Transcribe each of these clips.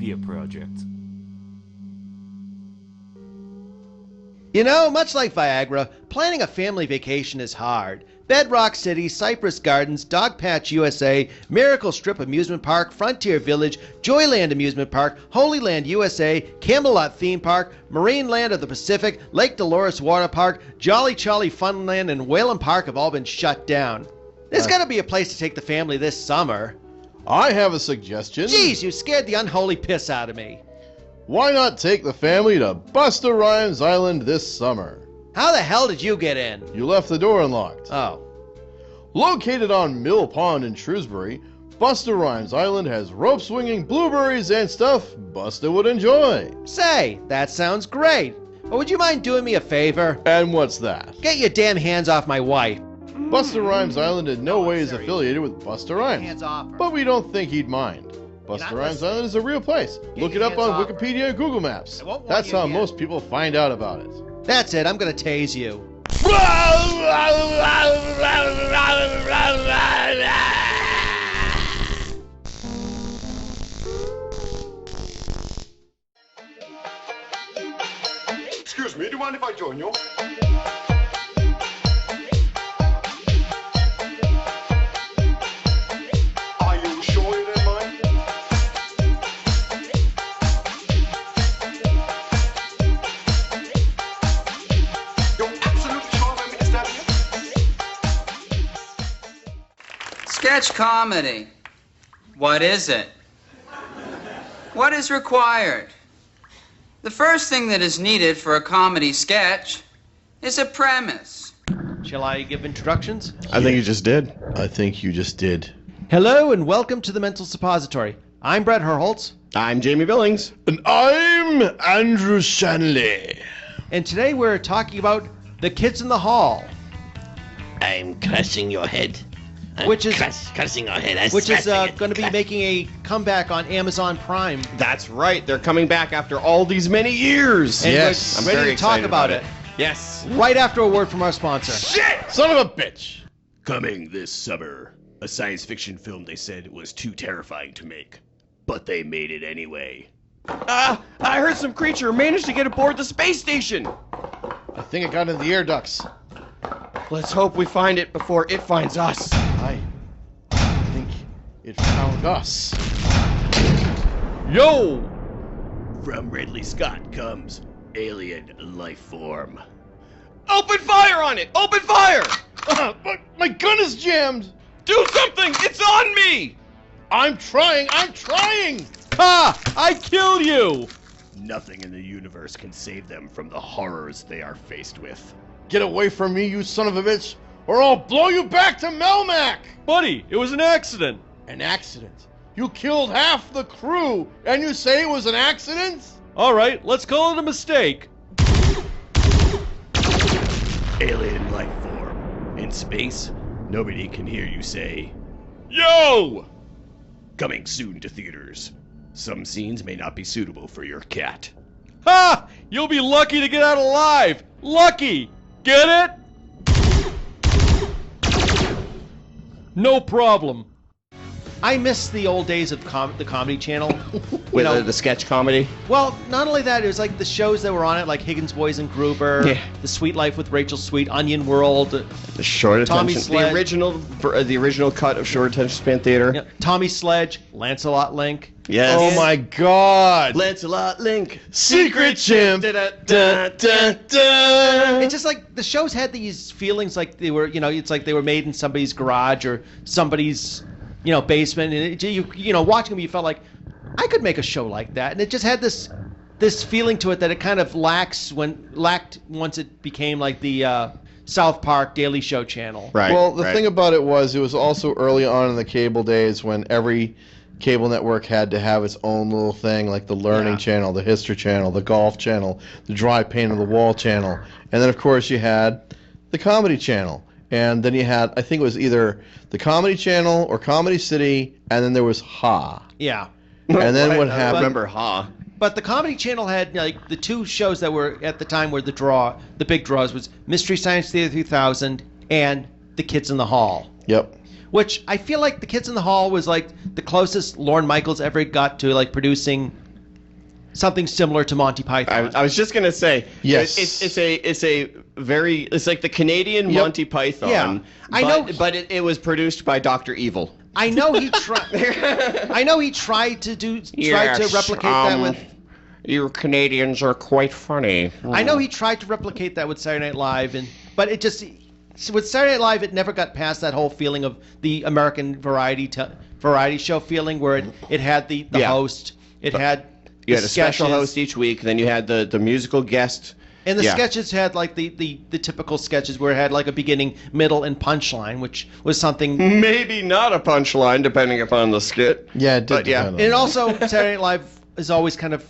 media project. You know, much like Viagra, planning a family vacation is hard. Bedrock City, Cypress Gardens, Dogpatch USA, Miracle Strip Amusement Park, Frontier Village, Joyland Amusement Park, Holy Land USA, Camelot Theme Park, Marine Land of the Pacific, Lake Dolores Water Park, Jolly Charlie Funland, and Whalen Park have all been shut down. There's got to be a place to take the family this summer. I have a suggestion. Jeez, you scared the unholy piss out of me. Why not take the family to Busta Rhymes Island this summer? How the hell did you get in? You left the door unlocked. Oh. Located on Mill Pond in Shrewsbury, Busta Rhymes Island has rope swinging, blueberries, and stuff Busta would enjoy. Say, that sounds great. But would you mind doing me a favor? And what's that? Get your damn hands off my wife. Busta Rhymes Island in no way is serious. affiliated with Busta Rhymes, Hands off her. but we don't think he'd mind. Busta not Rhymes listening. Island is a real place. Look it your up hands on off her. Wikipedia and Google Maps. I won't warn That's you how again. most people find out about it. That's it, I'm gonna tase you. Excuse me, do you mind if I join you? Are you sure you don't mind? You're absolutely sure I'm disturbing you? Sketch comedy. What is it? What is required? The first thing that is needed for a comedy sketch is a premise. Shall I give introductions? I think you just did. I think you just did. Hello and welcome to the Mental Suppository. I'm Brett Herholtz, I'm Jamie Billings. And I'm Andrew Shanley. and today we're talking about The Kids in the Hall, I'm crushing your head. Which is- crushing your head. which is going to be making a comeback on Amazon Prime. That's right. They're coming back after all these many years. And Yes. we're I'm ready very to talk excited about it Yes. right after a word from our sponsor. Son of a bitch. Coming this summer, a science fiction film they said was too terrifying to make, but they made it anyway. I heard some creature managed to get aboard the space station. I think it got into the air ducts. Let's hope we find it before it finds us. I think it found us. Yo! From Ridley Scott comes Alien Life Form. Open fire on it! Open fire! But my gun is jammed. Do something! It's on me! I'm trying. Ha! I killed you! Nothing in the universe can save them from the horrors they are faced with. Get away from me, you son of a bitch, or I'll blow you back to Melmac. Buddy, it was an accident. An accident? You killed half the crew, and you say it was an accident? All right, let's call it a mistake. Alien Life Form. In space, nobody can hear you say, Yo! coming soon to theaters. Some scenes may not be suitable for your cat. Ha! You'll be lucky to get out alive. Lucky. Get it? No problem. I miss the old days of the Comedy Channel. With the sketch comedy. Well, not only that, it was like the shows that were on it, like Higgins Boys and Gruber, Yeah. The Sweet Life with Rachel Sweet, Onion World, The short Tommy attention. Sledge. The original cut of short attention span theater. Tommy Sledge, Lancelot Link. Yes. Oh my God! Lancelot Link. Secret chimp. It's just like the shows had these feelings like they were, it's like they were made in somebody's garage or somebody's, basement. And watching them, you felt like I could make a show like that, and it just had this feeling to it that it kind of lacked once it became like the South Park Daily Show channel. Right. Well, the thing about it was also early on in the cable days when every cable network had to have its own little thing, like the Learning Channel, the History Channel, the Golf Channel, the Dry Paint on the Wall Channel, and then of course you had the Comedy Channel, and then you had, I think it was either the Comedy Channel or Comedy City, and then there was Ha. Yeah. And then what I happened? remember Ha. But the Comedy Channel had like the two shows that were at the time were the big draws was Mystery Science Theater 3000 and The Kids in the Hall. Yep. Which I feel like The Kids in the Hall was like the closest Lorne Michaels ever got to like producing something similar to Monty Python. I was just gonna say, Yes. it's like the Canadian Yep. Monty Python. Yeah. I know- but it was produced by Dr. Evil. I know he tried. I know he tried to replicate that with. You Canadians are quite funny. I know he tried to replicate that with Saturday Night Live, but it just with Saturday Night Live, it never got past that whole feeling of the American variety show feeling, where it had the host, it had You had a special sketches, host each week, then you had the musical guest. and the Yeah. sketches had like the typical sketches where it had like a beginning, middle, and punchline, which was something. Maybe not a punchline, depending upon the skit. Yeah, it did. But, yeah. depend on And that. also, Saturday Night Live has always kind of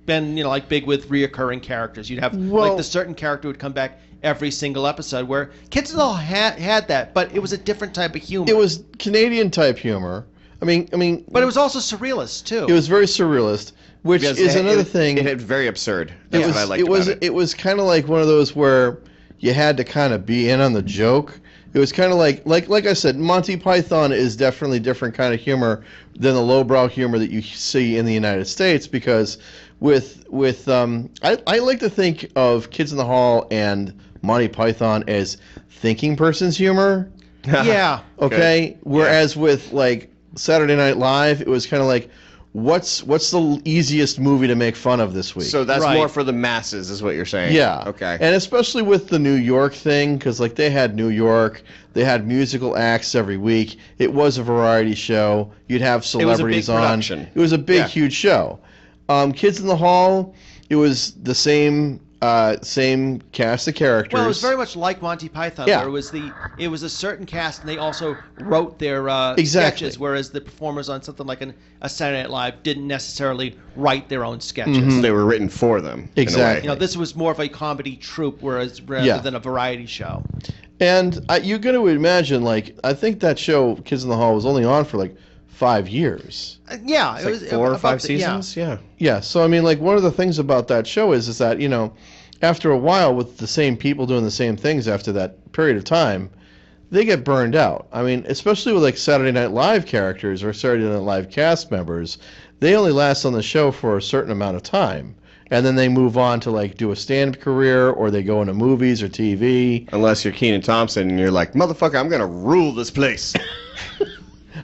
been, like big with reoccurring characters. You'd have like the certain character would come back every single episode, where Kids in the Hall had that, but it was a different type of humor. It was Canadian type humor. I mean, but it was also surrealist too. it was very surrealist, which Because is another it, thing. It's very absurd. That's what I liked it was about it. it was kind of like one of those where you had to kind of be in on the joke. It was kind of like I said, Monty Python is definitely different kind of humor than the lowbrow humor that you see in the United States, because I like to think of Kids in the Hall and Monty Python as thinking person's humor. Yeah. Okay. Whereas with like Saturday Night Live, it was kind of like, what's the easiest movie to make fun of this week? So that's Right. more for the masses, is what you're saying. Yeah. Okay. And especially with the New York thing, because like they had New York, they had musical acts every week. It was a variety show. You'd have was a big celebrities on. production. It was a big, Yeah. huge show. Kids in the Hall, it was the same cast of characters. Well, it was very much like Monty Python, Yeah. where it was a certain cast, and they also wrote their Exactly. sketches, whereas the performers on something like a Saturday Night Live didn't necessarily write their own sketches. Mm-hmm. They were written for them. in a way. Exactly. This was more of a comedy troupe, rather Yeah. than a variety show. And you're going to imagine, like, I think that show, Kids in the Hall, was only on for like 5 years. Yeah, It's it like was 4 or about 5 the- seasons. Yeah. Yeah, so I mean, like, one of the things about that show is that, after a while, with the same people doing the same things after that period of time, they get burned out. I mean, especially with like Saturday Night Live characters or Saturday Night Live cast members, they only last on the show for a certain amount of time. And then they move on to like do a stand-up career, or they go into movies or TV. Unless you're Kenan Thompson and you're like, motherfucker, I'm gonna rule this place.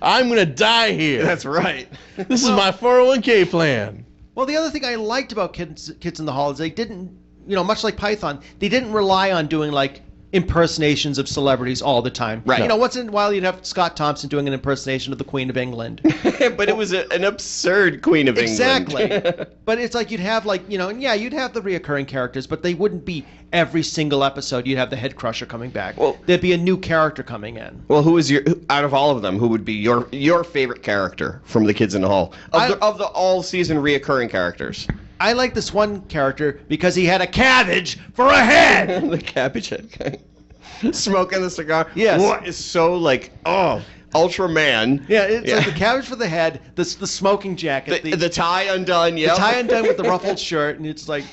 I'm going to die here. That's right. This is my 401k plan. Well, the other thing I liked about Kids in the Hall is they didn't, much like Python, they didn't rely on doing like impersonations of celebrities all the time. Right. Once in a while you'd have Scott Thompson doing an impersonation of the Queen of England. But it was an absurd Queen of Exactly. England. But it's like you'd have you'd have the reoccurring characters, but they wouldn't be every single episode. You'd have the head crusher coming back. Well- There'd be a new character coming in. Well, who is out of all of them, who would be your favorite character from the Kids in the Hall? Of the all season reoccurring characters. I like this one character because he had a cabbage for a head. The cabbage head guy. Smoking the cigar. Yes. What is so like, Ultraman. Yeah, it's like the cabbage for the head, the smoking jacket, The tie undone, the yeah. tie undone with the ruffled shirt, and it's like,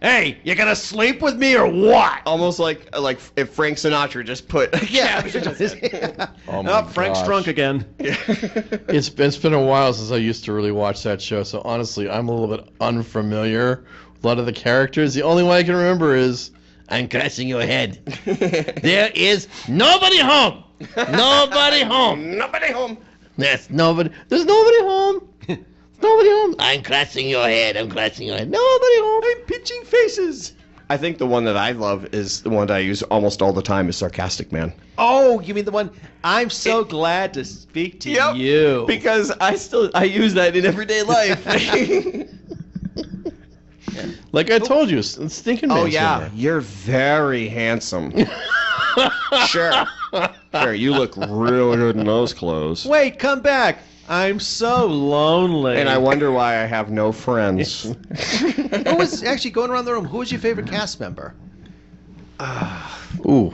hey, you gonna sleep with me or what? Almost like if Frank Sinatra just put a cabbage on his head. Oh my Frank's gosh. drunk again. It's been a while since I used to really watch that show, so honestly, I'm a little bit unfamiliar with a lot of the characters. The only one I can remember is, I'm crashing your head. There is nobody home. Nobody home. Nobody home. There's nobody home. Nobody home. I'm crashing your head. I'm crashing your head. Nobody home. I'm pitching faces. I think the one that I love is the one that I use almost all the time is Sarcastic Man. Oh, you mean the one? I'm so glad to speak to you. Because I use that in everyday life. Like I told you, stinking man's humor. You're very handsome. Sure. Sure, you look real good in those clothes. Wait, come back. I'm so lonely. And I wonder why I have no friends. Who was actually going around the room? Who was your favorite cast member? Ooh.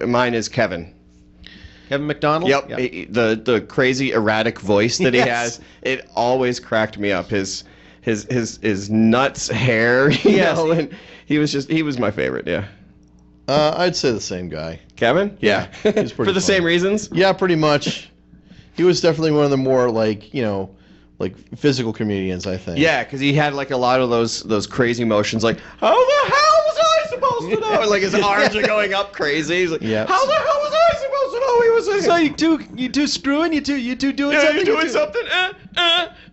Mine is Kevin. Kevin McDonald? Yep. The crazy erratic voice that he Yes. has, it always cracked me up. His nuts hair, you Yes. know, and he was my favorite, yeah. I'd say the same guy. Kevin? Yeah. He's pretty For the funny. same reasons? Yeah, pretty much. He was definitely one of the more, like, like physical comedians, I think. Yeah, because he had like a lot of those crazy motions, like how the hell was I supposed to know? And like his arms are going up crazy. He's like, Yeah. how the hell was I supposed to know he was? So you two screwing? You two doing Yeah, something? you doing two- something?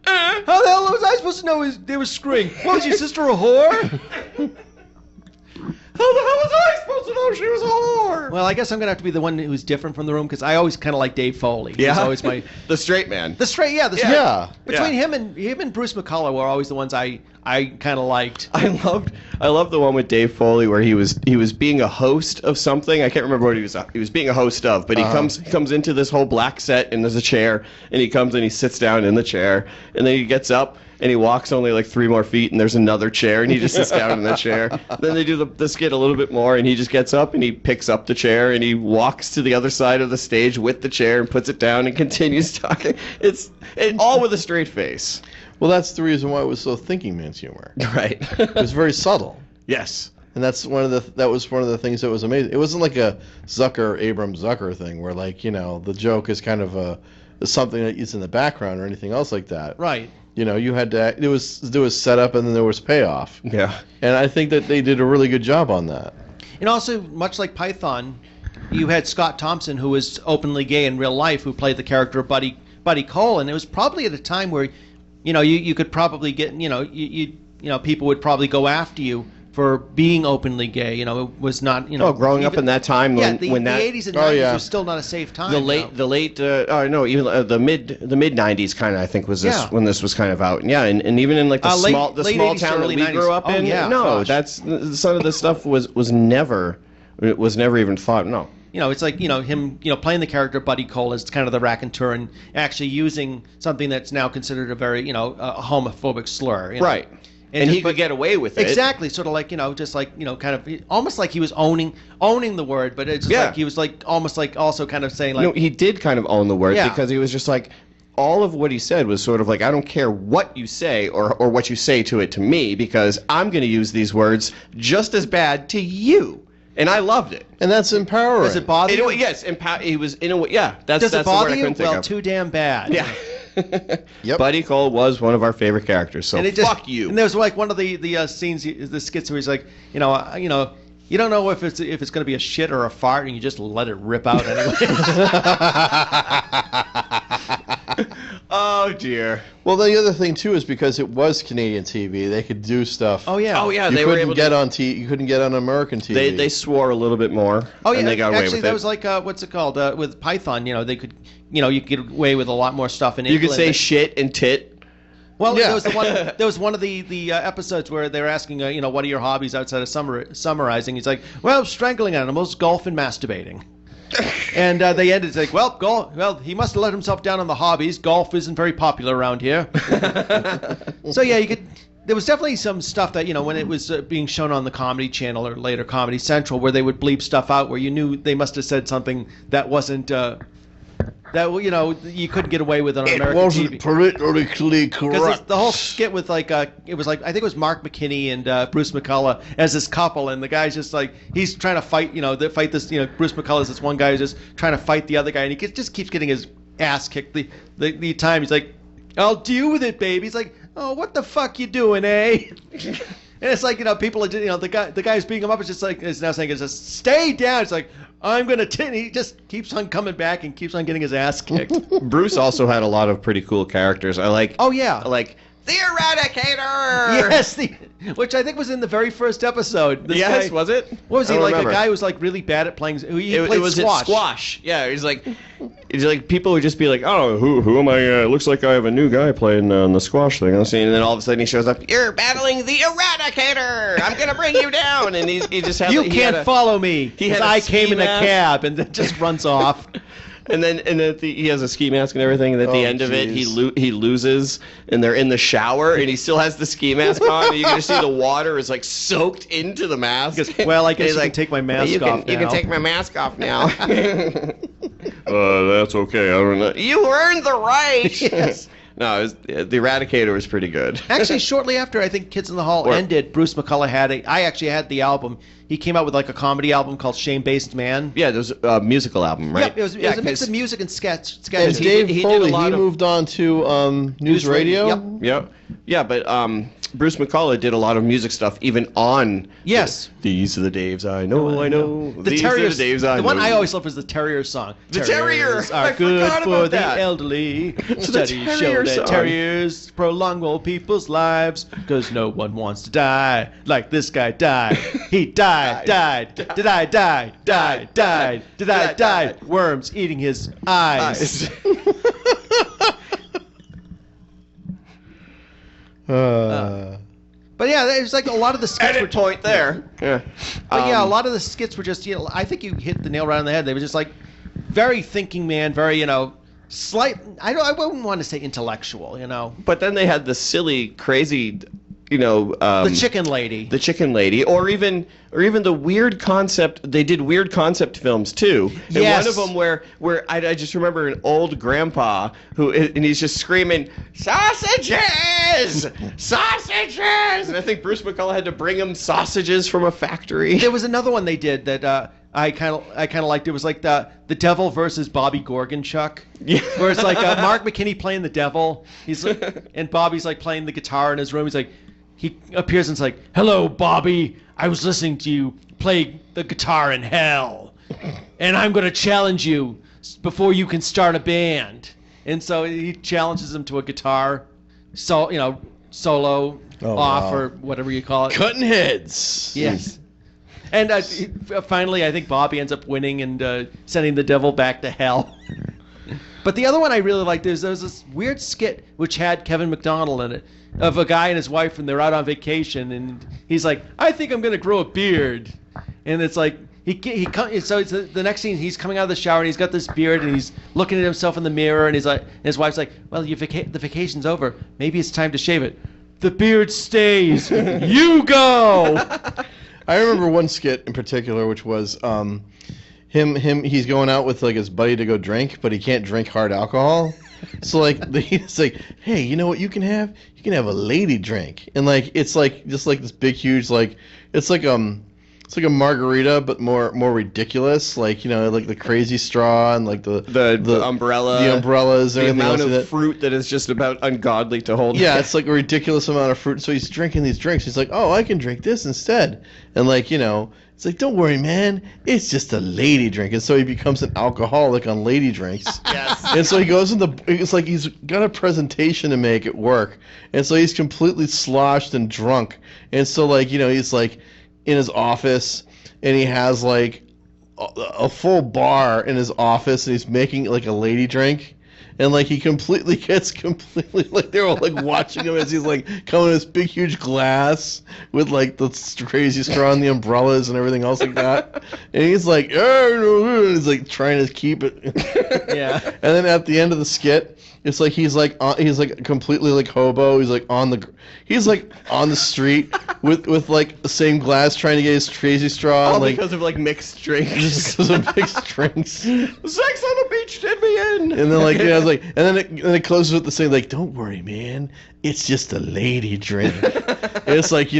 How the hell was I supposed to know they were screwing? What, was your sister a whore? How the hell was I supposed to know she was a whore? Well, I guess I'm gonna have to be the one who's different from the room because I always kind of like Dave Foley. He's always my the straight man. the straight. Yeah, the straight. Yeah. Between him and Bruce McCullough were always the ones I kind of liked. I loved the one with Dave Foley where he was being a host of something. I can't remember what he was being a host of, but he comes into this whole black set and there's a chair and he comes and he sits down in the chair and then he gets up and he walks only like 3 more feet and there's another chair and he just sits down in the chair. Then they do the skit a little bit more and he just gets up and he picks up the chair and he walks to the other side of the stage with the chair and puts it down and continues talking. It's all with a straight face. Well, that's the reason why it was so thinking man's humor. Right. It was very subtle. Yes. And that was one of the things that was amazing. It wasn't like a Abram Zucker thing where the joke is kind of something that is in the background or anything else like that. Right. You had to there was setup and then there was payoff. Yeah. And I think that they did a really good job on that. And also, much like Python, you had Scott Thompson, who was openly gay in real life, who played the character of Buddy Cole, and it was probably at a time where, you could probably get, people would probably go after you for being openly gay. It was not, growing up in that time when the that 80s and 90s was still not a safe time. the mid 90s kind of I think was this when this was kind of out. And yeah, and even in like the small 80s town that early we 90s. grew up in. Yeah, no, gosh. that's some of this stuff was never even thought. No. It's like, him, playing the character Buddy Cole as kind of the raconteur and actually using something that's now considered a very, a homophobic slur. Right. And he could get away with it. Exactly. Sort of like, just like, kind of almost like he was owning the word, but it's just like he was like almost like also kind of saying like. He did kind of own the word Yeah. because he was just like, all of what he said was sort of like, I don't care what you say or what you say to it to me because I'm going to use these words just as bad to you. And I loved it. And that's empowering. Does it bother you? Yes, he was in a way. Yeah, that's Does it the word bother I you? couldn't think Well, of. too damn bad. Yeah. Yep. Buddy Cole was one of our favorite characters. So And it fuck you. And there was like one of the scenes, the skits where he's like, you don't know if it's going to be a shit or a fart, and you just let it rip out anyway. Oh dear. Well, the other thing too is because it was Canadian TV, they could do stuff. Oh yeah. They were able to get on you couldn't get on American TV. They swore a little bit more. Oh yeah. And they got away Actually, with that it. was like what's it called? With Python, they could, you could get away with a lot more stuff in You England. could say shit and tit. Well, Yeah. there was one of the episodes where they were asking, what are your hobbies outside of summarizing? He's like, well, strangling animals, golf, and masturbating. And they ended it's like, well, he must have let himself down on the hobbies. Golf isn't very popular around here. So yeah, there was definitely some stuff that, when it was being shown on the Comedy Channel or later Comedy Central, where they would bleep stuff out where you knew they must have said something that wasn't you couldn't get away with it on American TV. politically Because correct. the whole skit with it was like I think it was Mark McKinney and Bruce McCullough as this couple, and the guy's just like he's trying to fight, fight this, Bruce McCullough's this one guy who's just trying to fight the other guy, and he just keeps getting his ass kicked the time. He's like, "I'll deal with it, baby." He's like, "Oh, what the fuck you doing, eh?" And it's like, people are, the guy who's beating him up is just like, is now saying, just stay down. It's like, I'm going to, he just keeps on coming back and keeps on getting his ass kicked. Bruce also had a lot of pretty cool characters. Oh, yeah. Like, the Eradicator! Yes, which I think was in the very first episode. This Yes, guy, was it? What was he, I don't like remember. a guy who was like really bad at playing, he It played was squash. squash. Yeah, he's like people would just be like, oh, who am I? Looks like I have a new guy playing the squash thing. And then all of a sudden he shows up. You're battling the Eradicator. I'm gonna bring you down. And he just had. You can't follow me. he had a I came ski in a mask. cab and then just runs off. And then he has a ski mask and everything. And at the end of it, he loses, and they're in the shower, and he still has the ski mask on. And you can just see the water is like soaked into the mask. Well, I guess He's you like, can take my mask off now. You can take my mask off now. That's okay. I don't know. You earned the right. Yes. No, the Eradicator was pretty good. Actually, shortly after I think Kids in the Hall ended, Bruce McCullough I actually had the album. He came out with like a comedy album called Shame-Based Man. Yeah, there was a musical album, right? Yep, it was a mix of music and sketches. And Dave Foley, he moved on to News Radio. Yep. Yeah, but Bruce McCullough did a lot of music stuff, even on. Yes. These are the Daves I know. These are the Daves I know. The one I always loved was the Terrier song. The Terrier! Terriers are I good forgot for about the that. elderly. It's the Studies show Terrier that song. terriers prolong old people's lives because no one wants to die like this guy died. He died. Did I die? Worms eating his eyes. But yeah, there's like a lot of the skits were point there. Yeah. But yeah, a lot of the skits were just, I think you hit the nail right on the head. They were just like very thinking man, very, slight. I wouldn't want to say intellectual, But then they had the silly, crazy, the chicken lady. The chicken lady, or even the weird concept. They did weird concept films too. And Yes. one of them where I just remember an old grandpa and he's just screaming sausages, sausages, and I think Bruce McCullough had to bring him sausages from a factory. There was another one they did that I kind of liked. It was like the Devil versus Bobby Gorgonchuk. Yeah. Where it's like Mark McKinney playing the devil. And Bobby's like playing the guitar in his room. He's like, he appears and it's like, "Hello, Bobby. I was listening to you play the guitar in hell, and I'm gonna challenge you before you can start a band." And so he challenges him to a guitar, solo off or whatever you call it. Cutting heads. Yes. And finally, I think Bobby ends up winning and sending the devil back to hell. But the other one I really liked is there was this weird skit which had Kevin McDonald in it, of a guy and his wife, and they're out on vacation, and he's like, "I think I'm gonna grow a beard," and it's like so it's the next scene, he's coming out of the shower and he's got this beard and he's looking at himself in the mirror and he's like, and his wife's like, "Well, the vacation's over. Maybe it's time to shave it." "The beard stays. You go." I remember one skit in particular, which was he's going out with like his buddy to go drink, but he can't drink hard alcohol. So like he's like, "Hey, you know what you can have? You can have a lady drink." And like it's like just like this big huge like it's like a margarita but more ridiculous, like like the crazy straw and like the umbrella, the umbrellas, the and amount else of fruit that is just about ungodly to hold. Yeah, it's like a ridiculous amount of fruit. So he's drinking these drinks. He's like, "Oh, I can drink this instead." And like, it's like, "Don't worry, man. It's just a lady drink." And so he becomes an alcoholic on lady drinks. Yes. And so he goes it's like he's got a presentation to make at work. And so he's completely sloshed and drunk. And so like, he's like in his office and he has like a full bar in his office and he's making like a lady drink. And like he gets completely like they're all like watching him as he's like coming in this big huge glass with like the crazy straw and the umbrellas and everything else like that. And he's like, "Oh," he's like trying to keep it. Yeah. And then at the end of the skit, it's like he's like completely like hobo. He's like on the street with like the same glass trying to get his crazy straw. All and, like, because of like mixed drinks. just because of mixed drinks. Sex on the beach did me in. And then like I was like, and then it closes with the saying like, "Don't worry, man. It's just a lady drink." It's like,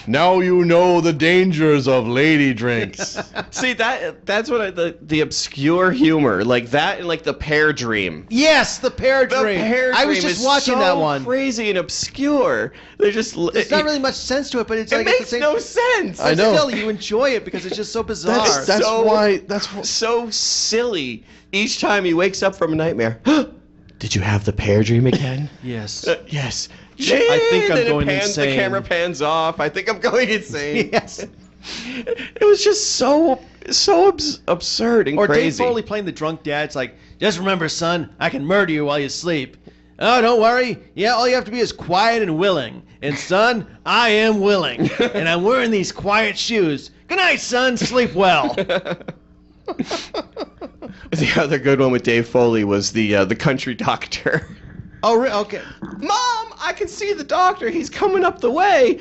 now you know the dangers of lady drinks. See, that's what the obscure humor, like that and like the Pear Dream. Yes, the Pear The Dream. Pear I was Dream just is watching so that one. crazy and obscure. They're just There's not really much sense to it, but it's it like makes it's the same, no sense. I know. Still, you enjoy it because it's just so bizarre. That's so silly. Each time he wakes up from a nightmare. Did you have the Pear Dream again? Yes. Yes. I think I'm Then going The camera insane. pans off. I think I'm going insane. Yes. It was just so absurd and Or crazy. Dave Foley playing the drunk dad. It's like, "Just remember, son, I can murder you while you sleep." "Oh, don't worry. Yeah, all you have to be is quiet and willing. And son, I am willing. And I'm wearing these quiet shoes. Good night, son. Sleep well." The other good one with Dave Foley was the country doctor. Oh, okay. "Mom, I can see the doctor. He's coming up the way."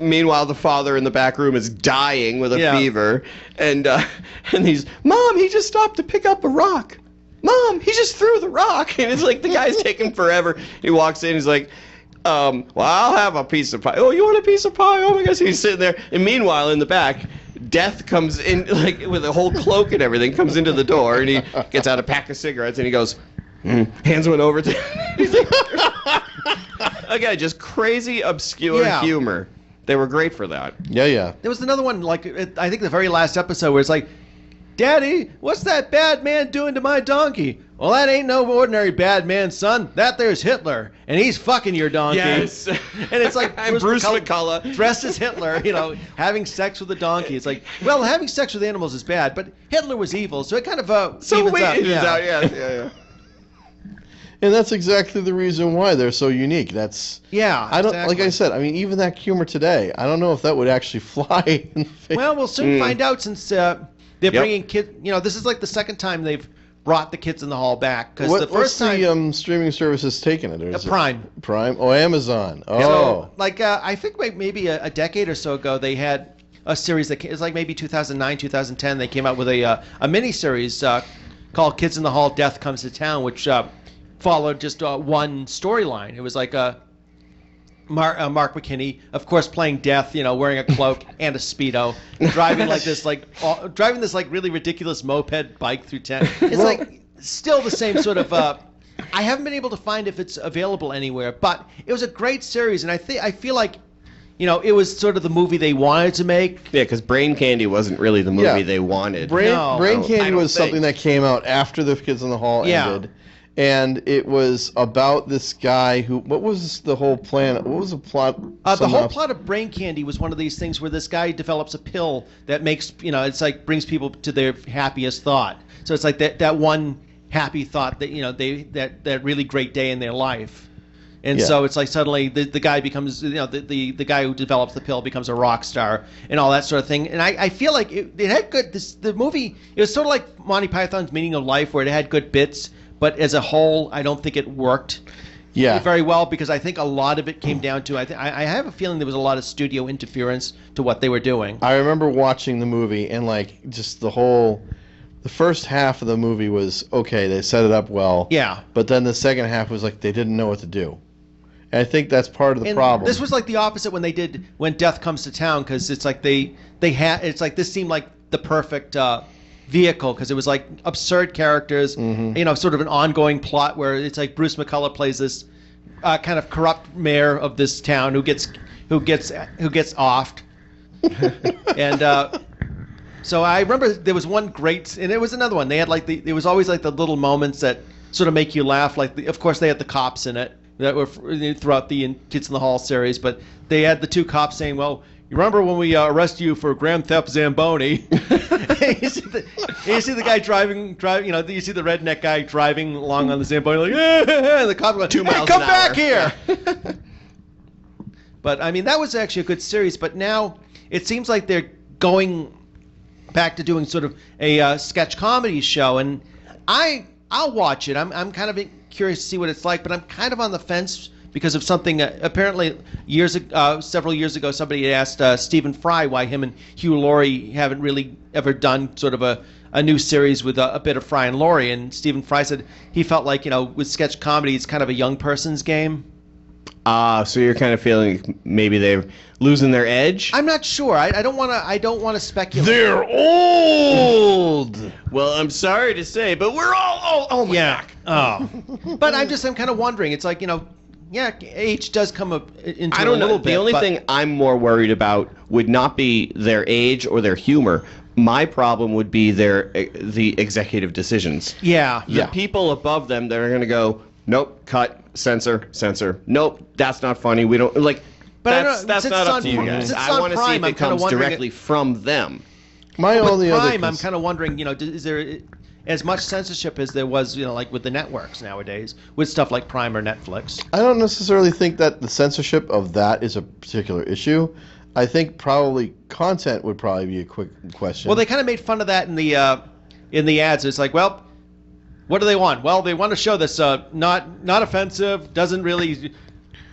Meanwhile, the father in the back room is dying with a Yeah. fever, and he's, "Mom, he just stopped to pick up a rock." Mom, he just threw the rock. And it's like the guy's taking forever. He walks in, he's like, well, I'll have a piece of pie. Oh, you want a piece of pie? Oh my gosh. He's sitting there. And meanwhile, in the back, Death comes in, like, with a whole cloak and everything, comes into the door, and he gets out a pack of cigarettes, and he goes, hands one over to he's like, again, just crazy, obscure humor. They were great for that. Yeah. There was another one, like, I think the very last episode where it's like, Daddy, what's that bad man doing to my donkey? Well, that ain't no ordinary bad man, son. That there's Hitler, and he's fucking your donkey. Yes. And it's like Bruce McCullough dressed as Hitler, having sex with a donkey. It's like, well, having sex with animals is bad, but Hitler was evil, so it kind of evens out. Yeah. And that's exactly the reason why they're so unique. Exactly. Like I said, I mean, even that humor today, I don't know if that would actually fly in the face. Well, we'll soon find out since they're bringing kids. This is like the second time they've brought the Kids in the Hall back. Because the first time, the streaming services taking it? Prime. Prime? Oh, Amazon. Oh. So, I think maybe a decade or so ago, they had a series that is like maybe 2009, 2010. They came out with a mini-series called Kids in the Hall, Death Comes to Town, which followed just one storyline. It was like Mark McKinney, of course, playing Death, wearing a cloak and a Speedo, driving this really ridiculous moped bike through town. It's still the same sort of. I haven't been able to find if it's available anywhere, but it was a great series, and I feel like, it was sort of the movie they wanted to make. Yeah, because Brain Candy wasn't really the movie they wanted. Brain Candy was something that came out after the Kids in the Hall ended. And it was about this guy who. What was the whole plan? What was the plot? The whole plot of Brain Candy was one of these things where this guy develops a pill that makes it's like brings people to their happiest thought. So it's like that one happy thought that that really great day in their life. And so it's like suddenly the guy becomes the guy who develops the pill becomes a rock star and all that sort of thing. And I feel like it had good. The movie, it was sort of like Monty Python's Meaning of Life, where it had good bits. But as a whole, I don't think it worked very well, because I think a lot of it came down to I have a feeling there was a lot of studio interference to what they were doing. I remember watching the movie and just the first half of the movie was okay. They set it up well. Yeah. But then the second half was like they didn't know what to do. And I think that's part of the problem. This was like the opposite when Death Comes to Town, because it's like it's like this seemed like the perfect vehicle, because it was like absurd characters, sort of an ongoing plot where it's like Bruce McCullough plays this kind of corrupt mayor of this town who gets offed, and so I remember there was one great, and it was another one. They had it was always like the little moments that sort of make you laugh. Of course, they had the cops in it that were throughout the Kids in the Hall series, but they had the two cops saying, "Well, you remember when we arrested you for Grand Theft Zamboni?" you see the guy driving. You see the redneck guy driving along on the Zamboni, and the cop going, 2 miles come an back hour. here. But I mean, that was actually a good series. But now it seems like they're going back to doing sort of a sketch comedy show, and I'll watch it. I'm kind of curious to see what it's like, but I'm kind of on the fence because of something. Apparently, several years ago, somebody had asked Stephen Fry why him and Hugh Laurie haven't really ever done sort of a new series with a bit of Fry and Laurie, and Stephen Fry said he felt like with sketch comedy, it's kind of a young person's game. So you're kind of feeling maybe they're losing their edge? I'm not sure. I don't want to speculate. They're old. Well, I'm sorry to say, but we're all oh my back. Oh. But I'm kind of wondering. It's like, age does come up into I don't a little know. bit. The only thing I'm more worried about would not be their age or their humor. My problem would be the executive decisions. Yeah. The people above them that are going to go, nope, cut, censor. Nope, that's not funny. We don't like. But that's not up to you guys. I want to see if it comes directly from them. My only with other Prime, I'm kind of wondering, is there as much censorship as there was, like with the networks nowadays, with stuff like Prime or Netflix? I don't necessarily think that the censorship of that is a particular issue. I think probably content would probably be a quick question. Well, they kind of made fun of that in the ads. It's like, well, what do they want? Well, they want to show this not offensive, doesn't really,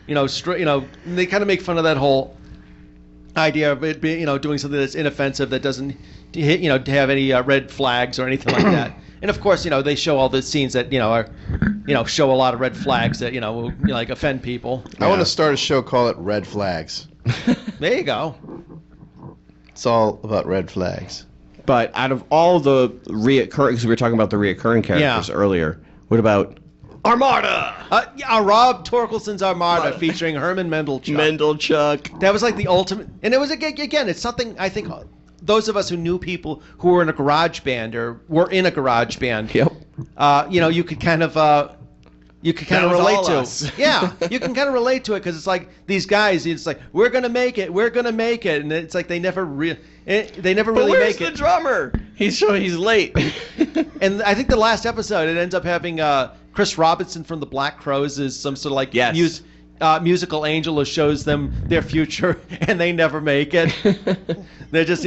they kind of make fun of that whole idea of it being, doing something that's inoffensive, that doesn't have any red flags or anything like that. And of course, they show all the scenes that are, show a lot of red flags that will like offend people. I want to start a show, call it Red Flags. There you go. It's all about red flags. But out of all the reoccurring, because we were talking about the reoccurring characters earlier, what about Armada? Rob Torkelson's Armada featuring Herman Mendelchuk. Mendelchuk. That was like the ultimate, and it was again, it's something I think those of us who knew people who were in a garage band or were in a garage band, Yep. you could kind of relate to. us. Yeah, you can kind of relate to it because it's like these guys. It's like we're gonna make it, and it's like they never really But where's where's make the it. drummer? He's late. And I think the last episode it ends up having Chris Robinson from the Black Crowes is some sort of like Yes. musical angel who shows them their future, and they never make it. They're just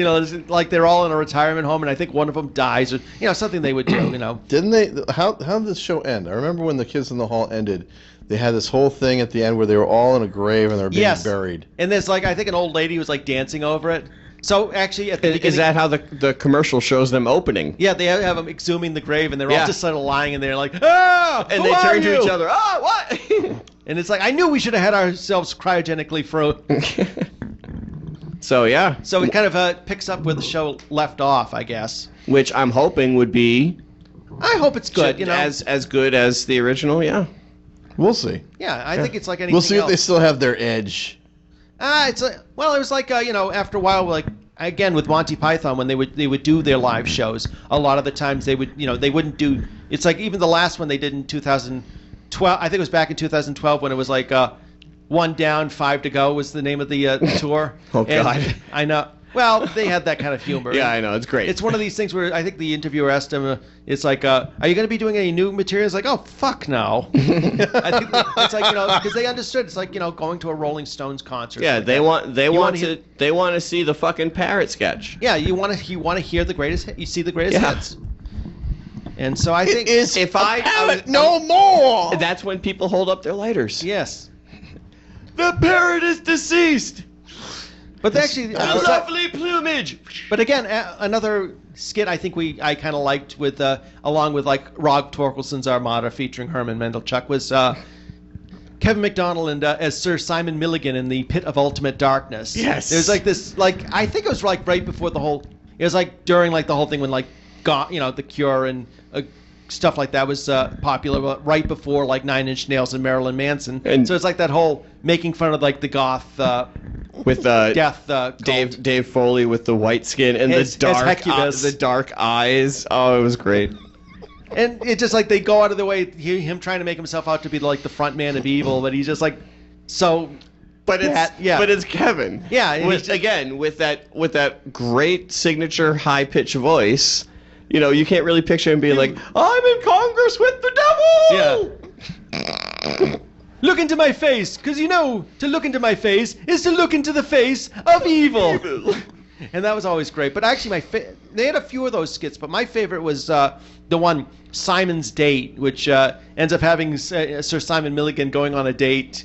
like they're all in a retirement home, and I think one of them dies, or something they would do. Didn't they? How did this show end? I remember when the Kids in the Hall ended, they had this whole thing at the end where they were all in a grave and they were being buried. And there's like I think an old lady was like dancing over it. So actually, at the beginning, Is that how the commercial shows them opening? Yeah, they have them exhuming the grave, and they're all just sort of lying, and they're like, And who they are turn to you?" each other. Oh, what? And it's like, I knew we should have had ourselves cryogenically frozen. So yeah. So it kind of picks up where the show left off, I guess. Which I'm hoping would be I hope it's good, as good as the original. Yeah. We'll see. Yeah, I think it's like anything We'll see if they else. still have their edge. It's like, well, it was like after a while, like again with Monty Python when they would do their live shows. A lot of the times they would they wouldn't do. It's like even the last one they did in 2012. I think it was back in 2012 when it was like 1 down, 5 to go was the name of the tour. Oh, God. And I know. Well, they had that kind of humor. Yeah, I know. It's great. It's one of these things where I think the interviewer asked him, it's like, are you going to be doing any new material? It's like, oh, fuck no. I think it's like, because they understood. It's like, going to a Rolling Stones concert. Yeah, like they that. want to see the fucking parrot sketch. Yeah, you want to hear the greatest hit. You see the greatest hits. And so I think If I no more. that's when people hold up their lighters. yes. The parrot is deceased. But actually, Lovely plumage. but again, another skit I think I kind of liked with along with like Rob Torkelson's Armada featuring Herman Mendelchuk was Kevin McDonald and as Sir Simon Milligan in the Pit of Ultimate Darkness. Yes. There's like this I think it was like right before the whole. It was like during like the whole thing when like The Cure and stuff like that was popular, but right before like 9 Inch Nails and Marilyn Manson. And so it's like that whole making fun of like the goth with death. Dave Foley with the white skin and As the dark eyes. Oh, it was great. And it's just like they go out of their way, him trying to make himself out to be like the front man of evil, but he's just like so. But it's Kevin. Yeah, and with that great signature high pitched voice. You can't really picture him being like, I'm in Congress with the devil! Yeah. Look into my face, because to look into my face is to look into the face of evil. And that was always great. But actually, they had a few of those skits, but my favorite was the one, Simon's Date, which ends up having Sir Simon Milligan going on a date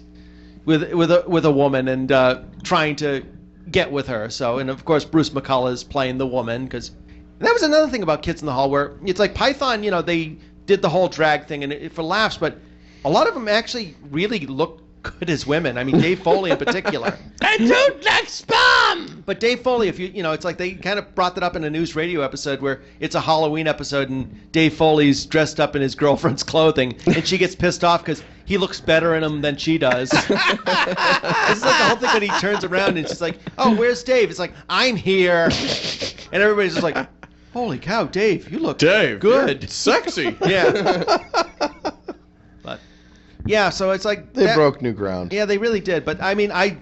with a woman and trying to get with her. So, and of course, Bruce McCullough is playing the woman, because... That was another thing about Kids in the Hall, where it's like Python, they did the whole drag thing and for laughs, but a lot of them actually really look good as women. I mean, Dave Foley in particular. I don't like spam! But Dave Foley, if it's like they kind of brought that up in a news radio episode where it's a Halloween episode and Dave Foley's dressed up in his girlfriend's clothing and she gets pissed off because he looks better in them than she does. It's like the whole thing when he turns around and she's like, oh, where's Dave? It's like, I'm here. And everybody's just like, holy cow, Dave, you look good. Sexy. Yeah. But yeah, so it's like They broke new ground. Yeah, they really did. But I mean, I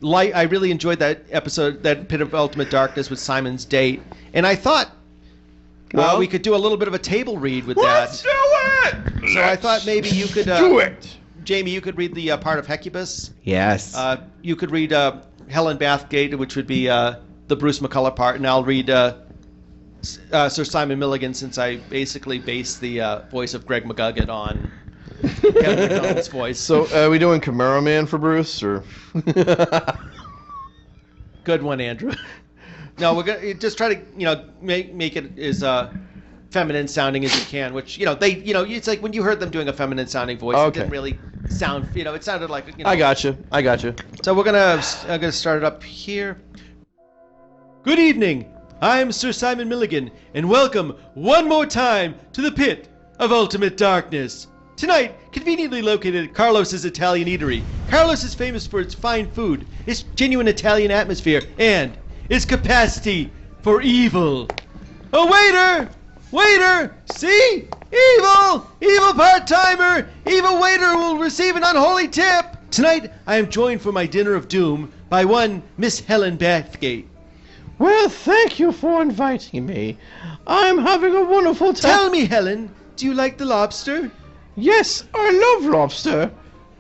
really enjoyed that episode, that Pit of Ultimate Darkness with Simon's Date, and I thought we could do a little bit of a table read with Let's that. do it! So I thought maybe you could do it. Jamie, you could read the part of Hecubus. Yes. You could read Helen Bathgate, which would be the Bruce McCullough part, and I'll read Sir Simon Milligan, since I basically based the voice of Greg McGuggett on Kevin McDonald's voice. So, are we doing Camaro Man for Bruce, or? Good one, Andrew. No, we're gonna just try to make it as feminine sounding as you can, which, it's like when you heard them doing a feminine sounding voice, Okay. it didn't really sound, it sounded like, I got you. So I'm gonna start it up here. Good evening. I'm Sir Simon Milligan, and welcome one more time to the pit of ultimate darkness. Tonight, conveniently located at Carlos's Italian Eatery. Carlos is famous for its fine food, its genuine Italian atmosphere, and its capacity for evil. Oh, waiter! Waiter! See? Evil! Evil part-timer! Evil waiter will receive an unholy tip! Tonight, I am joined for my dinner of doom by one Miss Helen Bathgate. Well, thank you for inviting me. I'm having a wonderful time. Tell me, Helen, do you like the lobster? Yes, I love lobster.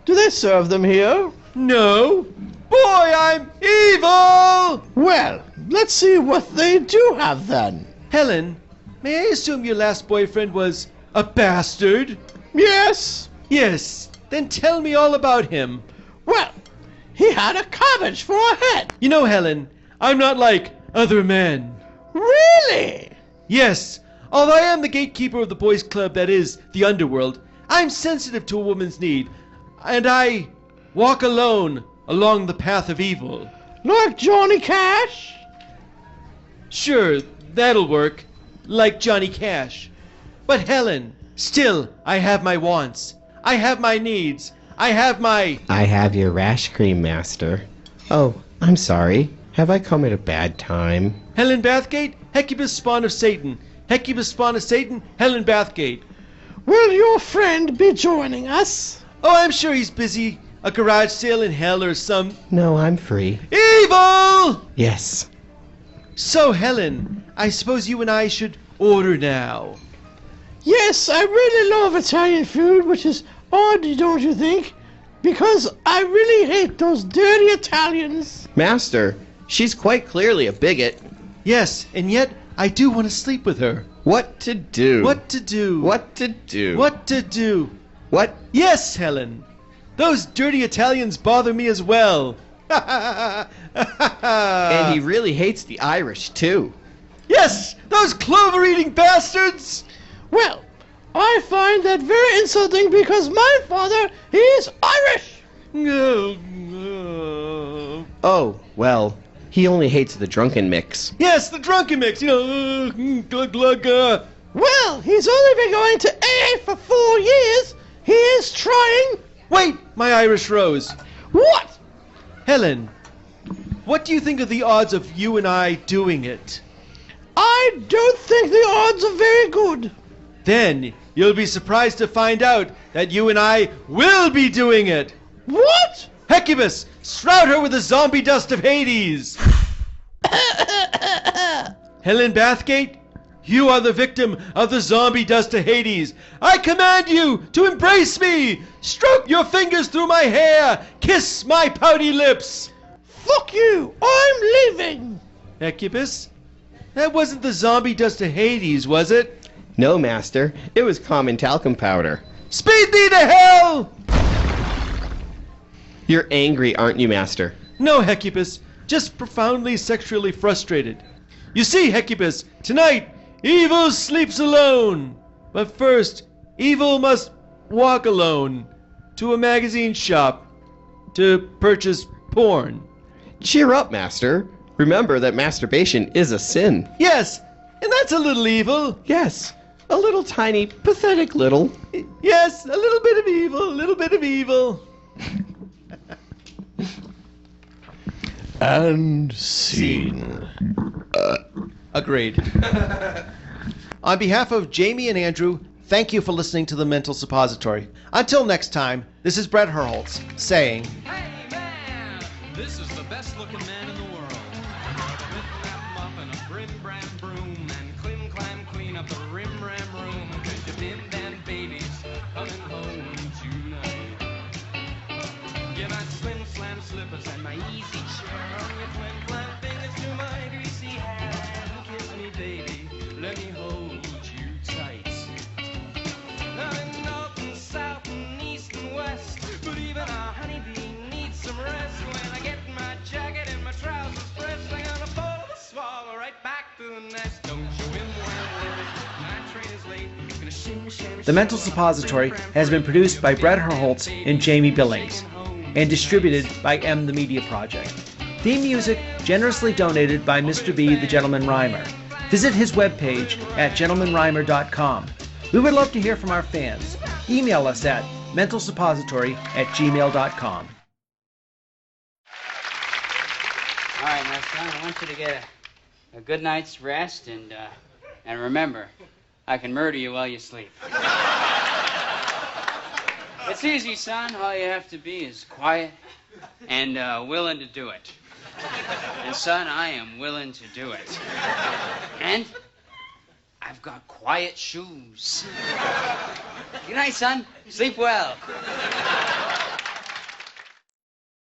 Do they serve them here? No. Boy, I'm evil! Well, let's see what they do have then. Helen, may I assume your last boyfriend was a bastard? Yes. Yes. Then tell me all about him. Well, he had a cabbage for a head. You know, Helen, I'm not like other men. Really? Yes. Although I am the gatekeeper of the boys' club that is the underworld, I'm sensitive to a woman's need, and I walk alone along the path of evil. Like Johnny Cash? Sure, that'll work. Like Johnny Cash. But Helen, still, I have my wants. I have my needs. I have your rash cream, Master. Oh, I'm sorry. Have I come at a bad time? Helen Bathgate, Hecubus spawn of Satan. Hecubus spawn of Satan, Helen Bathgate. Will your friend be joining us? Oh, I'm sure he's busy. A garage sale in hell or some... No, I'm free. Evil! Yes. So, Helen, I suppose you and I should order now. Yes, I really love Italian food, which is odd, don't you think? Because I really hate those dirty Italians. Master, she's quite clearly a bigot. Yes, and yet I do want to sleep with her. What to do? What to do? What to do? What to do? What? Yes, Helen. Those dirty Italians bother me as well. And he really hates the Irish, too. Yes, those clover-eating bastards! Well, I find that very insulting because my father is Irish. Oh, well, he only hates the drunken mix. Yes, the drunken mix, glug glug. Well, he's only been going to AA for 4 years. He is trying. Wait, my Irish rose. What? Helen, what do you think of the odds of you and I doing it? I don't think the odds are very good. Then you'll be surprised to find out that you and I will be doing it. What? Hecubus, shroud her with the zombie dust of Hades. Helen Bathgate, you are the victim of the zombie dust of Hades. I command you to embrace me. Stroke your fingers through my hair. Kiss my pouty lips. Fuck you. I'm leaving. Hecubus, that wasn't the zombie dust of Hades, was it? No, Master. It was common talcum powder. Speed thee to hell! You're angry, aren't you, Master? No, Hecubus, just profoundly sexually frustrated. You see, Hecubus, tonight, evil sleeps alone. But first, evil must walk alone to a magazine shop to purchase porn. Cheer up, Master. Remember that masturbation is a sin. Yes, and that's a little evil. Yes, a little tiny, pathetic little. Yes, a little bit of evil, a little bit of evil. And scene. Agreed. On behalf of Jamie and Andrew, thank you for listening to The Mental Suppository. Until next time, this is Brett Herholtz saying... Hey man, this is the best looking man in the world. With that mop and a brim bram broom and clim clam clean up the rim ram room. Cause your dim bam baby's coming home tonight. Yeah, my slim slam slippers and my easy chair on your twin clam fingers to my greasy hair. Kiss me baby, let me hold you tight. I'm in north and south and east and west, but even a honeybee needs some rest. When I get my jacket and my trousers pressed, I'm gonna pull the swallow right back to the nest. Don't you him well, my train The Mental Suppository has been produced by Brett Herholtz and Jamie Billings and distributed by M The Media Project. Theme music generously donated by Mr. B, the Gentleman Rhymer. Visit his webpage at gentlemanrhymer.com. We would love to hear from our fans. Email us at mentalsuppository@gmail.com. All right, my son, I want you to get a good night's rest, and remember, I can murder you while you sleep. It's easy, son. All you have to be is quiet and willing to do it. And, son, I am willing to do it. And I've got quiet shoes. Good night, son. Sleep well.